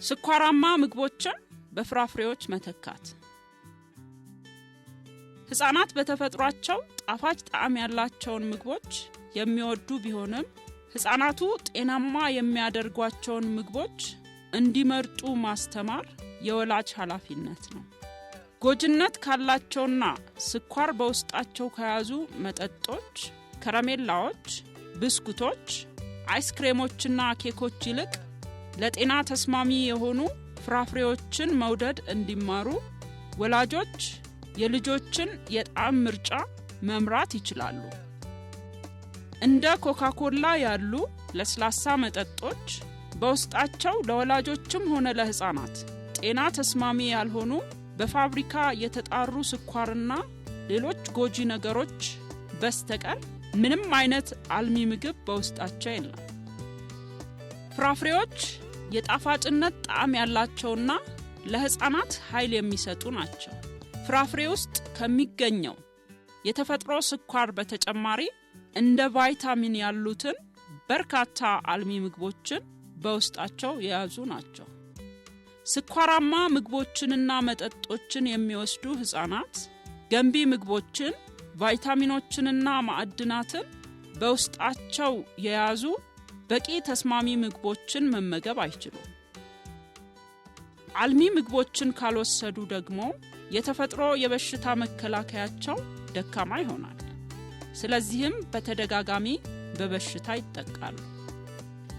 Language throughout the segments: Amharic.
ስኳራማ ምግቦችን በፍራፍሬዎች መተካት። ህፃናት በተፈጥሯቸው ጣፋጭ ጣዕም ያላቸውን ምግቦች የሚወዱ ቢሆንም ህፃናቱ ጤናማ የሚያደርጓቸውን ምግቦች እንዲመርጡ ማስተማር የወላጅ ኃላፊነት ነው። ጎጅነት ካላቸውና ስኳር በውስጣቸው ከያዙ መጠጦች፣ ከረሜላዎች፣ ብስኩቶች፣ አይስክሬሞችና ኬኮች ይልቅ ለጤና ተስማሚ የሆኑ ፍራፍሬዎችን መውደድ እንዲማሩ ወላጆች የልጆችን የጣዕም ምርጫ መምራት ይችላሉ። እንደ ኮካኮላ ያሉ ለስላሳ መጠጦች በውስጣቸው ለወላጆችም ሆነ ለህፃናት ጤና ተስማሚ ያልሆኑ በፋብሪካ የተጣሩ ስኳርና ሌሎች ጎጂ ነገሮች በስተቀር ምንም አይነት አልሚ ምግብ በውስጣቸው የለም። ፍራፍሬዎች የጣፋጭነት ጣዕም ያላቸውና ለህፃናት ኃይል የሚሰጡ ናቸው። ፍራፍሬ ውስጥ ከሚገኘው የተፈጥሮ ስኳር በተጨማሪ እንደ ቫይታሚን ያሉትን በርካታ አልሚ ምግቦችን በውስጣቸው የያዙ ናቸው። ስኳራማ ምግቦችንና መጠጦችን የሚወስዱ ህፃናት ገንቢ ምግቦችን፣ ቫይታሚኖችንና ማዕድናትን በውስጣቸው የያዙ በቂ ተስማሚ ምግቦችን መመገብ አይችሉም። አልሚ ምግቦችን ካልወሰዱ ደግሞ የተፈጥሮ የበሽታ መከላከያቸው ደካማ ይሆናል። ስለዚህም በተደጋጋሚ በበሽታ ይጠቃሉ።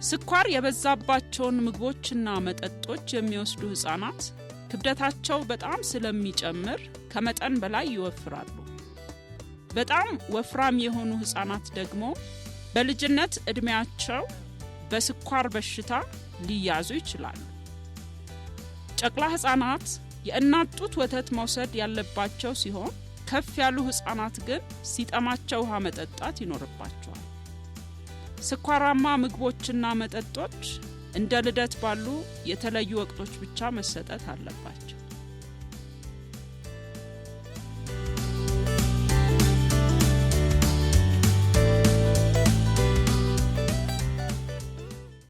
ስኳር የበዛባቸውን ምግቦችና መጠጦች የሚወስዱ ህፃናት ክብደታቸው በጣም ስለሚጨምር ከመጠን በላይ ይወፍራሉ። በጣም ወፍራም የሆኑ ህፃናት ደግሞ በልጅነት እድሜያቸው በስኳር በሽታ ሊያዙ ይችላሉ። ጨቅላ ህፃናት የእናት ጡት ወተት መውሰድ ያለባቸው ሲሆን ከፍ ያሉ ህፃናት ግን ሲጠማቸው ውሃ መጠጣት ይኖርባቸዋል። ስኳራማ ምግቦችና መጠጦች እንደ ልደት ባሉ የተለዩ ወቅቶች ብቻ መሰጠት አለባቸው።